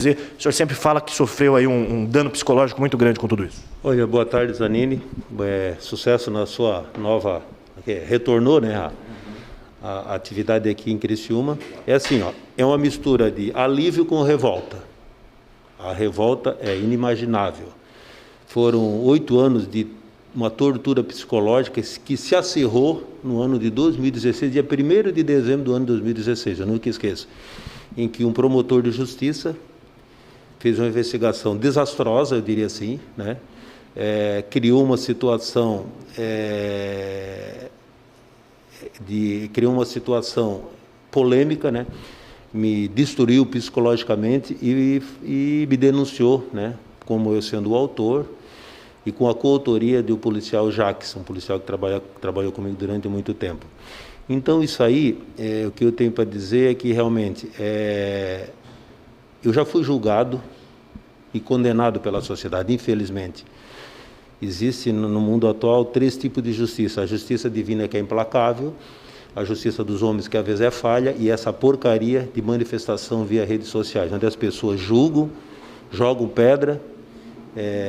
O senhor sempre fala que sofreu aí um dano psicológico muito grande com tudo isso. Olha, boa tarde, Zanini. Sucesso na sua nova... retornou, né, a atividade aqui em Criciúma. É assim, ó, é uma mistura de alívio com revolta. A revolta é inimaginável. Foram 8 anos de uma tortura psicológica que se acirrou no ano de 2016, dia 1º de dezembro do ano de 2016, eu nunca esqueço, em que um promotor de justiça fez uma investigação desastrosa, eu diria assim, né? Criou uma situação polêmica, né? Me destruiu psicologicamente e me denunciou, né? Como eu sendo o autor, e com a coautoria do policial Jacques, um policial que trabalhou comigo durante muito tempo. Então, isso aí, o que eu tenho para dizer é que, realmente, eu já fui julgado e condenado pela sociedade, infelizmente. Existe no mundo atual 3 tipos de justiça. A justiça divina, que é implacável, a justiça dos homens, que às vezes é falha, e essa porcaria de manifestação via redes sociais, onde as pessoas julgam, jogam pedra,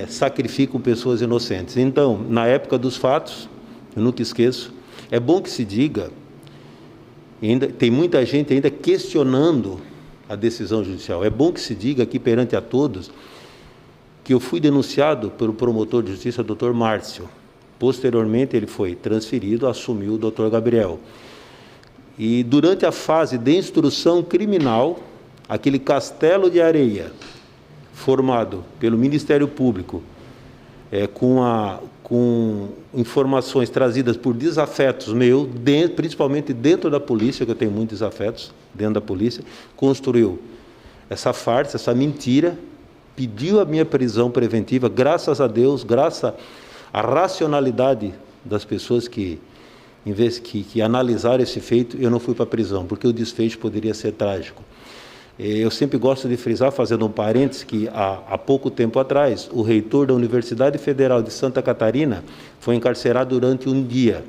sacrificam pessoas inocentes. Então, na época dos fatos, eu nunca esqueço, é bom que se diga, ainda tem muita gente ainda questionando a decisão judicial, é bom que se diga aqui perante a todos que eu fui denunciado pelo promotor de justiça, Dr. Márcio. Posteriormente, ele foi transferido, assumiu o Dr. Gabriel. E durante a fase de instrução criminal, aquele castelo de areia formado pelo Ministério Público, com informações trazidas por desafetos meus, principalmente dentro da polícia, que eu tenho muitos desafetos dentro da polícia, construiu essa farsa, essa mentira, pediu a minha prisão preventiva, graças a Deus, graças à racionalidade das pessoas que analisaram esse feito, eu não fui para a prisão, porque o desfecho poderia ser trágico. Eu sempre gosto de frisar, fazendo um parênteses, que há pouco tempo atrás, o reitor da Universidade Federal de Santa Catarina foi encarcerado durante um dia,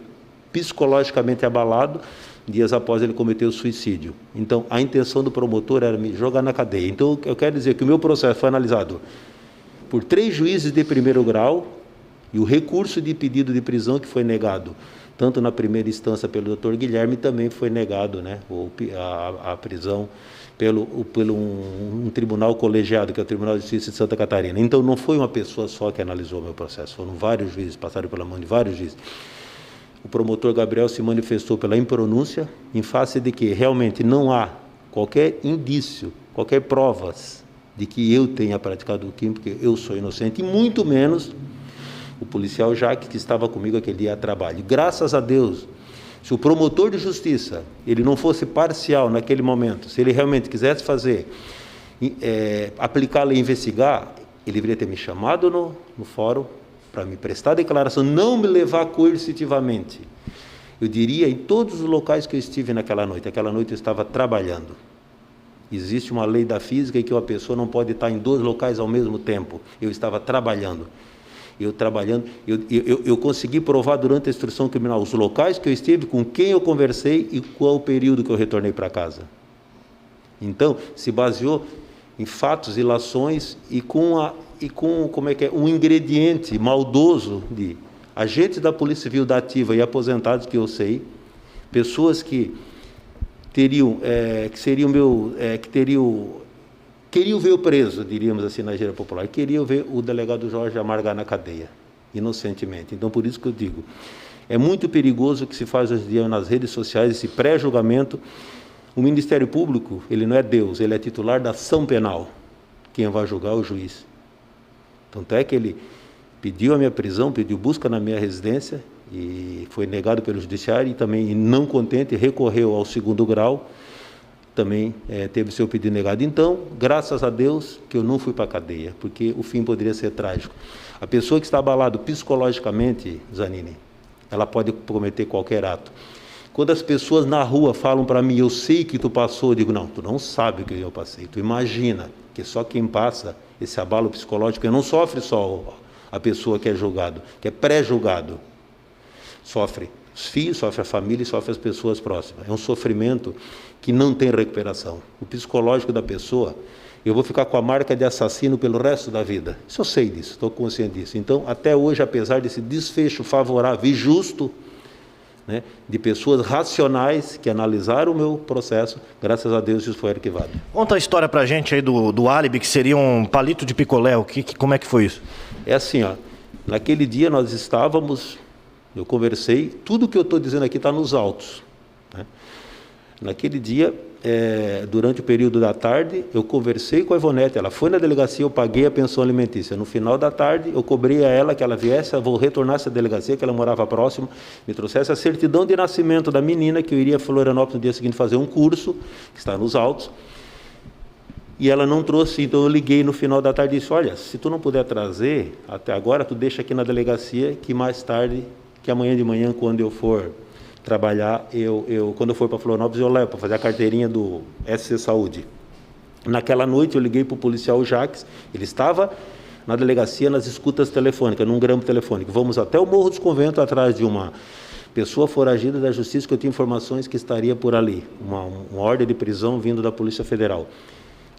psicologicamente abalado, dias após ele cometer o suicídio. Então, a intenção do promotor era me jogar na cadeia. Então, eu quero dizer que o meu processo foi analisado por 3 juízes de primeiro grau e o recurso de pedido de prisão que foi negado, tanto na primeira instância pelo Dr. Guilherme, também foi negado, né, a prisão pelo um tribunal colegiado, que é o Tribunal de Justiça de Santa Catarina. Então, não foi uma pessoa só que analisou o meu processo, foram vários juízes, passaram pela mão de vários juízes. O promotor Gabriel se manifestou pela impronúncia, em face de que realmente não há qualquer indício, qualquer provas de que eu tenha praticado o crime, porque eu sou inocente, e muito menos o policial Jacques, que estava comigo aquele dia a trabalho. Graças a Deus, se o promotor de justiça ele não fosse parcial naquele momento, se ele realmente quisesse fazer, aplicar a lei e investigar, ele deveria ter me chamado no fórum para me prestar declaração, não me levar coercitivamente. Eu diria em todos os locais que eu estive naquela noite eu estava trabalhando. Existe uma lei da física em que uma pessoa não pode estar em 2 locais ao mesmo tempo. Eu estava trabalhando. Eu consegui provar durante a instrução criminal os locais que eu estive, com quem eu conversei e qual o período que eu retornei para casa. Então, se baseou em fatos, ilações e com um ingrediente maldoso de agentes da Polícia Civil da Ativa e aposentados, que eu sei, pessoas que queriam ver eu preso, diríamos assim na gíria popular, queriam ver o delegado Jorge amargar na cadeia, inocentemente. Então, por isso que eu digo, é muito perigoso o que se faz hoje em dia nas redes sociais, esse pré-julgamento. O Ministério Público, ele não é Deus, ele é titular da ação penal. Quem vai julgar é o juiz. Tanto é que ele pediu a minha prisão, pediu busca na minha residência, e foi negado pelo judiciário, e também, não contente, recorreu ao 2º grau, também teve seu pedido negado. Então, graças a Deus que eu não fui para a cadeia, porque o fim poderia ser trágico. A pessoa que está abalada psicologicamente, Zanini, ela pode cometer qualquer ato. Quando as pessoas na rua falam para mim, eu sei que tu passou, eu digo, não, tu não sabe o que eu passei, tu imagina, que só quem passa esse abalo psicológico, não sofre só a pessoa que é julgado, que é pré-julgado, sofre os filhos, sofre a família e sofre as pessoas próximas. É um sofrimento que não tem recuperação. O psicológico da pessoa, eu vou ficar com a marca de assassino pelo resto da vida. Isso eu sei disso, estou consciente disso. Então, até hoje, apesar desse desfecho favorável e justo, né, de pessoas racionais que analisaram o meu processo, graças a Deus isso foi arquivado. Conta a história pra gente aí do álibi, que seria um palito de picolé. Como é que foi isso? É assim, ó, naquele dia nós estávamos, eu conversei, tudo que eu estou dizendo aqui está nos autos, né? Naquele dia, durante o período da tarde, eu conversei com a Ivonete, ela foi na delegacia, eu paguei a pensão alimentícia. No final da tarde, eu cobrei a ela que ela viesse, eu vou retornar essa delegacia, que ela morava próximo, me trouxesse a certidão de nascimento da menina, que eu iria a Florianópolis no dia seguinte fazer um curso, que está nos autos, e ela não trouxe, então eu liguei no final da tarde e disse, olha, se tu não puder trazer, até agora, tu deixa aqui na delegacia, que mais tarde, que amanhã de manhã, quando eu for trabalhar, quando eu for para Florianópolis, eu levo para fazer a carteirinha do SC Saúde. Naquela noite eu liguei para o policial Jacques, ele estava na delegacia nas escutas telefônicas, num grampo telefônico. Vamos até o Morro dos Conventos, atrás de uma pessoa foragida da Justiça, que eu tinha informações que estaria por ali, uma ordem de prisão vindo da Polícia Federal.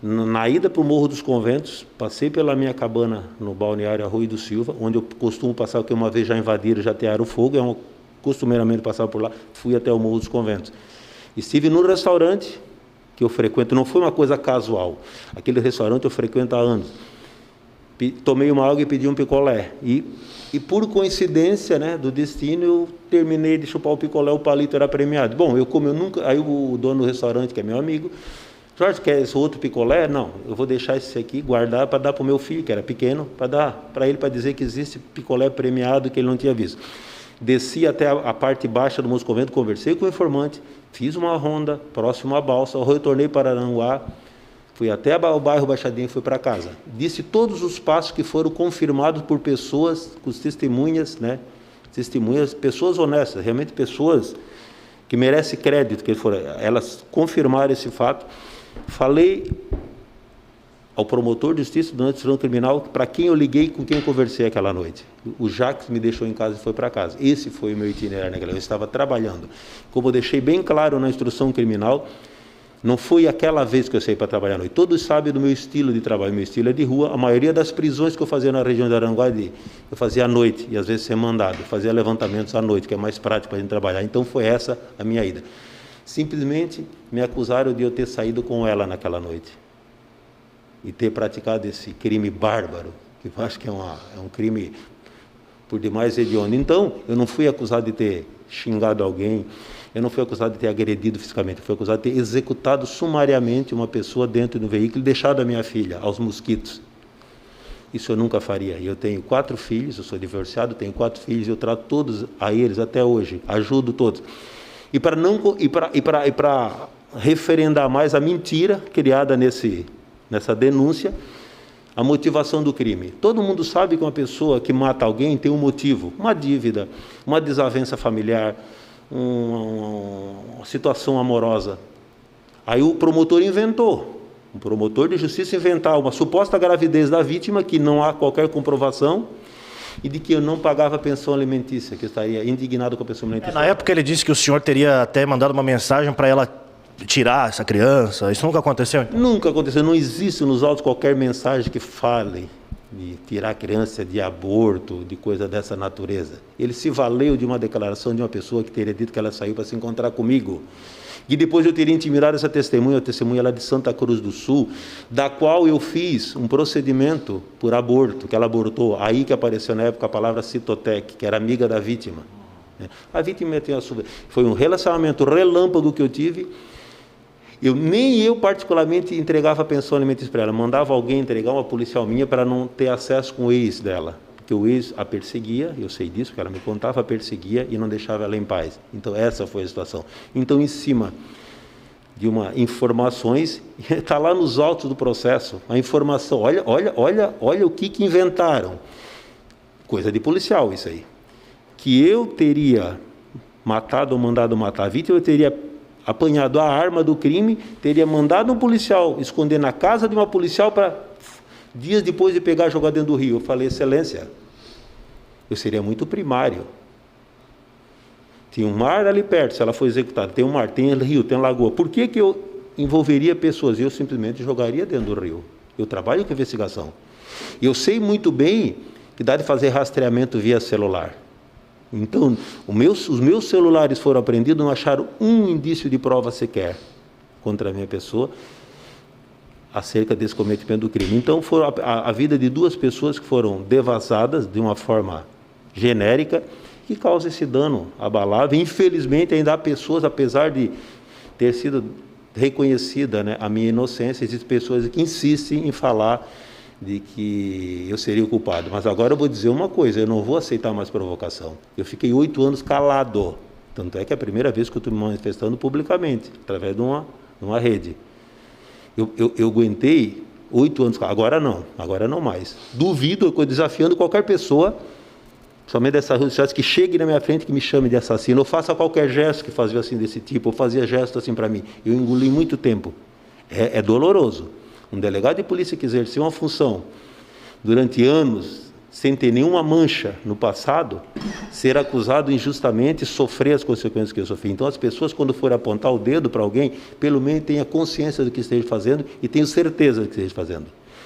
Na ida para o Morro dos Conventos, passei pela minha cabana no balneário Arroio do Silva, onde eu costumo passar, porque uma vez já invadiram, já atearam fogo, costumeiramente passava por lá, fui até o Morro dos Conventos. Estive num restaurante que eu frequento, não foi uma coisa casual, aquele restaurante eu frequento há anos. Tomei uma água e pedi um picolé. E por coincidência, né, do destino, eu terminei de chupar o picolé, o palito era premiado. Bom, eu nunca... Aí o dono do restaurante, que é meu amigo, Jorge, quer esse outro picolé? Não, eu vou deixar esse aqui, guardar para dar para o meu filho, que era pequeno, para dar para ele, para dizer que existe picolé premiado que ele não tinha visto. Desci até a parte baixa do Morro dos Conventos, conversei com o informante, fiz uma ronda próximo à balsa, eu retornei para Aranguá, fui até o bairro Baixadinho e fui para casa. Disse todos os passos que foram confirmados por pessoas, com testemunhas, né? Testemunhas, pessoas honestas, realmente pessoas que merecem crédito, que elas confirmaram esse fato. Falei ao promotor de justiça do Administração Criminal, para quem eu liguei, com quem eu conversei aquela noite. O Jacques me deixou em casa e foi para casa. Esse foi o meu itinerário naquela noite. Eu estava trabalhando. Como eu deixei bem claro na instrução criminal, não foi aquela vez que eu saí para trabalhar à noite. Todos sabem do meu estilo de trabalho. Meu estilo é de rua. A maioria das prisões que eu fazia na região de Aranguá, eu fazia à noite, e às vezes ser mandado. Eu fazia levantamentos à noite, que é mais prático para a gente trabalhar. Então foi essa a minha ida. Simplesmente me acusaram de eu ter saído com ela naquela noite e ter praticado esse crime bárbaro, que eu acho que é um crime por demais hediondo. Então, eu não fui acusado de ter xingado alguém, eu não fui acusado de ter agredido fisicamente, eu fui acusado de ter executado sumariamente uma pessoa dentro do veículo e deixado a minha filha aos mosquitos. Isso eu nunca faria. Eu tenho 4 filhos, eu sou divorciado, tenho 4 filhos, eu trato todos a eles até hoje, ajudo todos. E para referendar mais a mentira criada nessa denúncia, a motivação do crime. Todo mundo sabe que uma pessoa que mata alguém tem um motivo, uma dívida, uma desavença familiar, uma situação amorosa. Aí o promotor de justiça inventar uma suposta gravidez da vítima, que não há qualquer comprovação, e de que eu não pagava pensão alimentícia, que eu estaria indignado com a pensão alimentícia. Na época ele disse que o senhor teria até mandado uma mensagem para ela tirar essa criança. Isso nunca aconteceu? Nunca aconteceu. Não existe nos autos qualquer mensagem que fale de tirar a criança, de aborto, de coisa dessa natureza. Ele se valeu de uma declaração de uma pessoa que teria dito que ela saiu para se encontrar comigo. E depois eu teria intimidado essa testemunha, a testemunha lá de Santa Cruz do Sul, da qual eu fiz um procedimento por aborto, que ela abortou. Aí que apareceu na época a palavra Citotec, que era amiga da vítima. A vítima tinha foi um relacionamento relâmpago que eu tive. Nem eu particularmente entregava a pensão alimentícia para ela, mandava alguém entregar, uma policial minha, para não ter acesso com o ex dela, porque o ex a perseguia, eu sei disso, porque ela me contava, a perseguia e não deixava ela em paz. Então essa foi a situação. Então, em cima de informações, está lá nos autos do processo, a informação, olha o que inventaram, coisa de policial isso aí, que eu teria matado ou mandado matar a vítima, eu teria apanhado a arma do crime, teria mandado um policial esconder na casa de uma policial para dias depois de pegar e jogar dentro do rio. Eu falei, excelência, eu seria muito primário. Tinha um mar ali perto, se ela for executada, tem um mar, tem rio, tem lagoa. Por que eu envolveria pessoas? Eu simplesmente jogaria dentro do rio. Eu trabalho com investigação. Eu sei muito bem que dá de fazer rastreamento via celular. Então, os meus celulares foram apreendidos, não acharam um indício de prova sequer contra a minha pessoa acerca desse cometimento do crime. Então, foi a vida de 2 pessoas que foram devassadas de uma forma genérica, que causa esse dano abalável. Infelizmente, ainda há pessoas, apesar de ter sido reconhecida, né, a minha inocência, existem pessoas que insistem em falar de que eu seria o culpado. Mas agora eu vou dizer uma coisa, eu não vou aceitar mais provocação. Eu fiquei 8 anos calado, tanto é que é a primeira vez que eu estou me manifestando publicamente, através de uma rede. Eu aguentei 8 anos, agora não mais. Duvido, eu estou desafiando qualquer pessoa, somente dessas redes sociais, que chegue na minha frente, que me chame de assassino, ou faça qualquer gesto que fazia assim desse tipo, ou fazia gesto assim para mim. Eu engoli muito tempo. É doloroso. Um delegado de polícia que exerceu uma função durante anos, sem ter nenhuma mancha no passado, ser acusado injustamente e sofrer as consequências que eu sofri. Então, as pessoas, quando forem apontar o dedo para alguém, pelo menos tenham consciência do que esteja fazendo e tenham certeza do que esteja fazendo.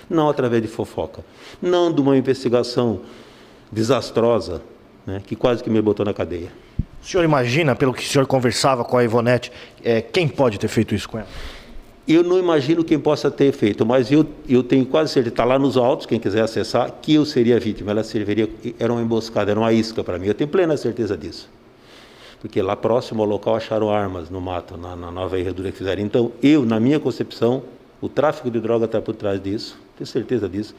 Não através de fofoca. Não de uma investigação desastrosa, né, que quase que me botou na cadeia. O senhor imagina, pelo que o senhor conversava com a Ivonete, quem pode ter feito isso com ela? Eu não imagino quem possa ter feito, mas eu tenho quase certeza, está lá nos autos, quem quiser acessar, que eu seria a vítima. Ela era uma emboscada, era uma isca para mim. Eu tenho plena certeza disso. Porque lá próximo ao local acharam armas no mato, na nova herradura que fizeram. Então, na minha concepção, o tráfico de droga está por trás disso, tenho certeza disso.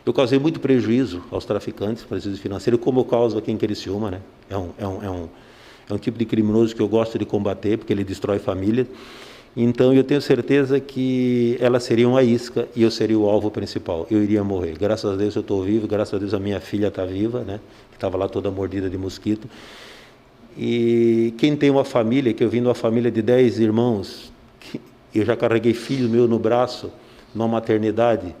Eu causei muito prejuízo aos traficantes, prejuízo financeiro, como eu causo aqui em Criciúma, né? É um tipo de criminoso que eu gosto de combater, porque ele destrói família. Então, eu tenho certeza que ela seria uma isca e eu seria o alvo principal. Eu iria morrer. Graças a Deus eu estou vivo, graças a Deus a minha filha está viva, né? Que estava lá toda mordida de mosquito. E quem tem uma família, que eu vim de uma família de 10 irmãos, eu já carreguei filho meu no braço, numa maternidade,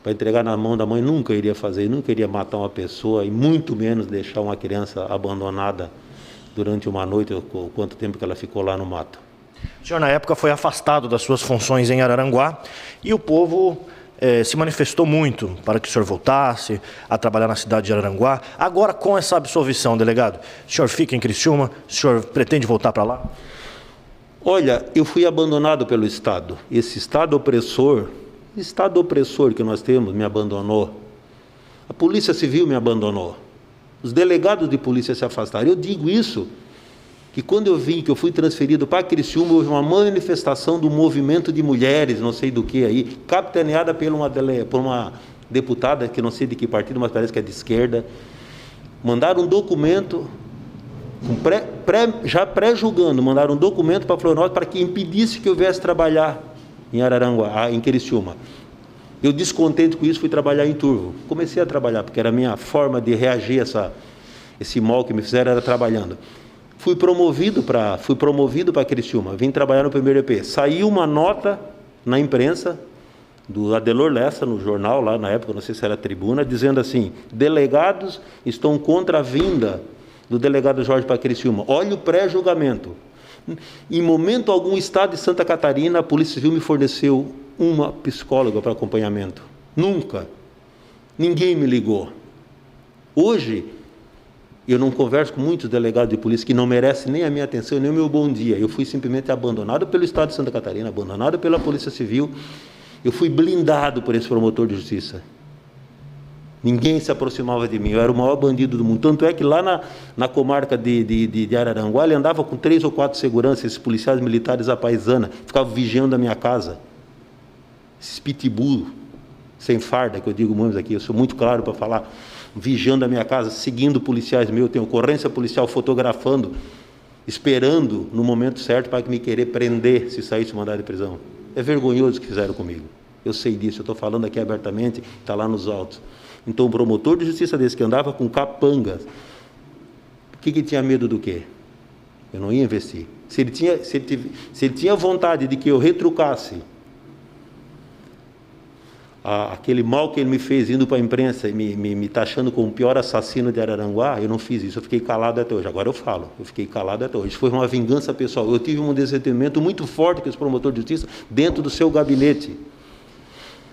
para entregar na mão da mãe, nunca iria fazer, nunca iria matar uma pessoa e muito menos deixar uma criança abandonada durante uma noite, ou quanto tempo que ela ficou lá no mato. O senhor, na época, foi afastado das suas funções em Araranguá e o povo se manifestou muito para que o senhor voltasse a trabalhar na cidade de Araranguá. Agora, com essa absolvição, delegado, o senhor fica em Criciúma? O senhor pretende voltar para lá? Olha, eu fui abandonado pelo Estado. Esse Estado opressor que nós temos me abandonou. A Polícia Civil me abandonou. Os delegados de polícia se afastaram. Eu digo isso, que quando eu fui transferido para Criciúma, houve uma manifestação do movimento de mulheres, não sei do que aí, capitaneada por uma deputada, que não sei de que partido, mas parece que é de esquerda. Mandaram um documento, já pré-julgando, mandaram um documento para Florianópolis para que impedisse que eu viesse trabalhar em Araranguá, em Criciúma. Eu, descontente com isso, fui trabalhar em Turvo. Comecei a trabalhar, porque era a minha forma de reagir a esse mal que me fizeram, era trabalhando. Fui promovido para Criciúma, vim trabalhar no primeiro EP. Saiu uma nota na imprensa, do Adelor Lessa, no jornal, lá na época, não sei se era Tribuna, dizendo assim: delegados estão contra a vinda do delegado Jorge para Criciúma. Olha o pré-julgamento. Em momento algum, o Estado de Santa Catarina, a Polícia Civil me forneceu uma psicóloga para acompanhamento. Nunca. Ninguém me ligou. Hoje, eu não converso com muitos delegados de polícia que não merecem nem a minha atenção, nem o meu bom dia. Eu fui simplesmente abandonado pelo Estado de Santa Catarina, abandonado pela Polícia Civil. Eu fui blindado por esse promotor de justiça. Ninguém se aproximava de mim, eu era o maior bandido do mundo. Tanto é que lá na comarca de Araranguá, ele andava com 3 ou 4 seguranças, esses policiais militares à paisana, ficavam vigiando a minha casa. Esses pitbull sem farda, que eu digo muito aqui, eu sou muito claro para falar, vigiando a minha casa, seguindo policiais meus, tem ocorrência policial fotografando, esperando no momento certo para me querer prender se saísse o mandado de prisão. É vergonhoso o que fizeram comigo. Eu sei disso, eu estou falando aqui abertamente, está lá nos autos. Então, um promotor de justiça desse que andava com capangas, o que tinha medo do quê? Eu não ia investir. Se ele tinha vontade de que eu retrucasse aquele mal que ele me fez indo para a imprensa e me taxando como o pior assassino de Araranguá, eu não fiz isso, eu fiquei calado até hoje. Agora eu falo, eu fiquei calado até hoje. Foi uma vingança pessoal. Eu tive um desentendimento muito forte com esse promotor de justiça dentro do seu gabinete.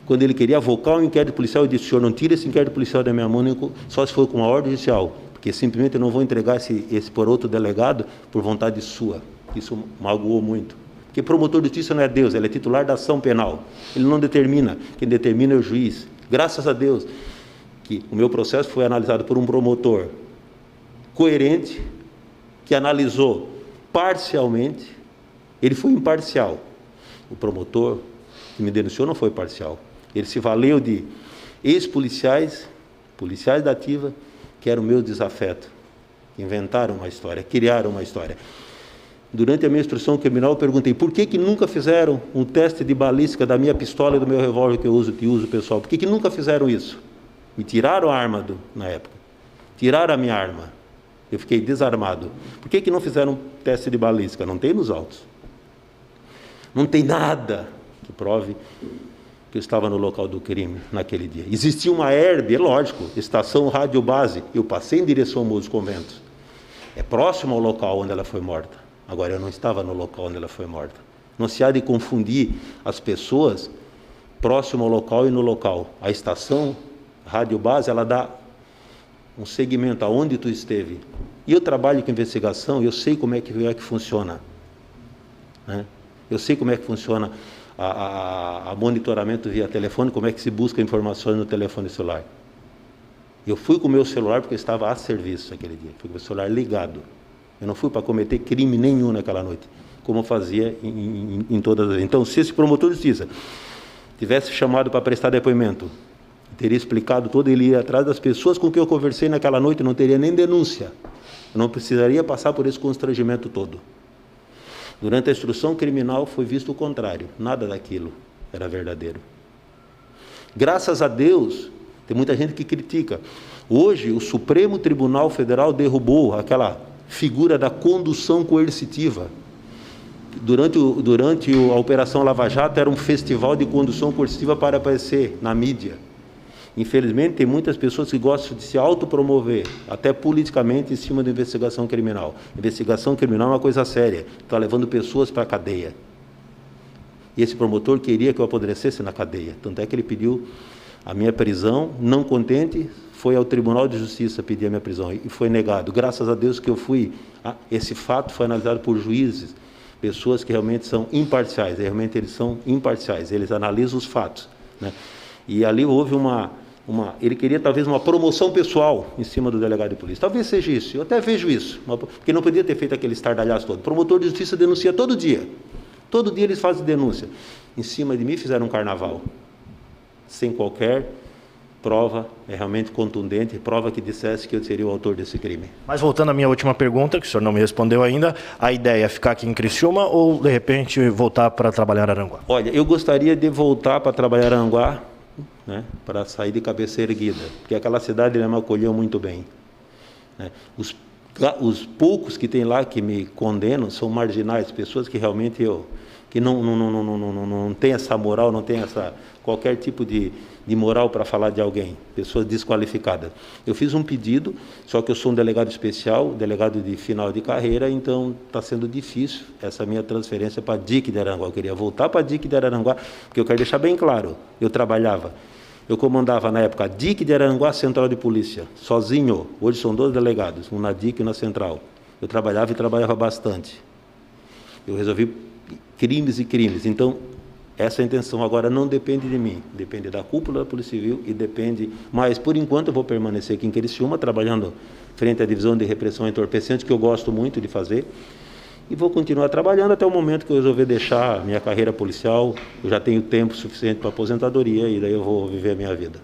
Quando ele queria avocar um inquérito policial, eu disse: senhor, não tire esse inquérito policial da minha mão, só se for com uma ordem judicial, porque simplesmente eu não vou entregar esse por outro delegado por vontade sua. Isso magoou muito. Porque promotor de justiça não é Deus, ele é titular da ação penal. Ele não determina, quem determina é o juiz. Graças a Deus que o meu processo foi analisado por um promotor coerente, que analisou parcialmente. Ele foi imparcial. O promotor que me denunciou não foi parcial. Ele se valeu de ex-policiais, policiais da ativa, que eram o meu desafeto, que inventaram uma história, criaram uma história. Durante a minha instrução criminal, eu perguntei: por que nunca fizeram um teste de balística da minha pistola e do meu revólver que eu uso pessoal? Por que nunca fizeram isso? Me tiraram a arma na época. Tiraram a minha arma. Eu fiquei desarmado. Por que não fizeram um teste de balística? Não tem nos autos. Não tem nada que prove que eu estava no local do crime naquele dia. Existia uma ERB, é lógico, estação rádio-base. Eu passei em direção ao Morro dos Conventos. É próximo ao local onde ela foi morta. Agora, eu não estava no local onde ela foi morta. Não se há de confundir as pessoas próximo ao local e no local. A estação rádio-base, ela dá um segmento aonde tu esteve. E eu trabalho com investigação, eu sei como é que funciona. Né? Eu sei como é que funciona a monitoramento via telefone, como é que se busca informações no telefone celular. Eu fui com o meu celular porque eu estava a serviço naquele dia. Fui com o meu celular ligado. Eu não fui para cometer crime nenhum naquela noite, como eu fazia em todas as vezes. Então, se esse promotor de justiça tivesse chamado para prestar depoimento, teria explicado todo, ele ia atrás das pessoas com quem eu conversei naquela noite, não teria nem denúncia. Eu não precisaria passar por esse constrangimento todo. Durante a instrução criminal foi visto o contrário, nada daquilo era verdadeiro. Graças a Deus, tem muita gente que critica. Hoje, o Supremo Tribunal Federal derrubou aquela figura da condução coercitiva. Durante a Operação Lava Jato, era um festival de condução coercitiva para aparecer na mídia. Infelizmente, tem muitas pessoas que gostam de se autopromover, até politicamente, em cima da investigação criminal. Investigação criminal é uma coisa séria, está levando pessoas para a cadeia. E esse promotor queria que eu apodrecesse na cadeia, tanto é que ele pediu a minha prisão. Não contente, foi ao Tribunal de Justiça pedir a minha prisão e foi negado. Graças a Deus que eu fui. Esse fato foi analisado por juízes, pessoas que realmente são imparciais, realmente eles são imparciais, eles analisam os fatos, né? E ali houve ele queria talvez uma promoção pessoal em cima do delegado de polícia. Talvez seja isso, eu até vejo isso, porque não podia ter feito aquele estardalhaço todo. O promotor de justiça denuncia todo dia eles fazem denúncia. Em cima de mim fizeram um carnaval, sem qualquer prova realmente contundente, prova que dissesse que eu seria o autor desse crime. Mas voltando à minha última pergunta, que o senhor não me respondeu ainda, a ideia é ficar aqui em Criciúma ou, de repente, voltar para trabalhar em Araranguá? Olha, eu gostaria de voltar para trabalhar em Araranguá, né, para sair de cabeça erguida, porque aquela cidade me acolheu muito bem. Né? Os poucos que tem lá que me condenam são marginais, pessoas que realmente que não tem essa moral, não tem qualquer tipo de moral para falar de alguém, pessoas desqualificadas. Eu fiz um pedido, só que eu sou um delegado especial, delegado de final de carreira, então está sendo difícil essa minha transferência para a DIC de Araranguá. Eu queria voltar para a DIC de Araranguá, porque eu quero deixar bem claro, eu comandava na época a DIC de Araranguá, Central de Polícia, sozinho. Hoje são 2 delegados, um na DIC e na Central. Eu trabalhava bastante. Eu resolvi crimes e crimes. Então, essa intenção agora não depende de mim, depende da cúpula da Polícia Civil e depende... Mas, por enquanto, eu vou permanecer aqui em Criciúma, trabalhando frente à Divisão de Repressão Entorpecente, que eu gosto muito de fazer, e vou continuar trabalhando até o momento que eu resolver deixar a minha carreira policial. Eu já tenho tempo suficiente para aposentadoria e daí eu vou viver a minha vida.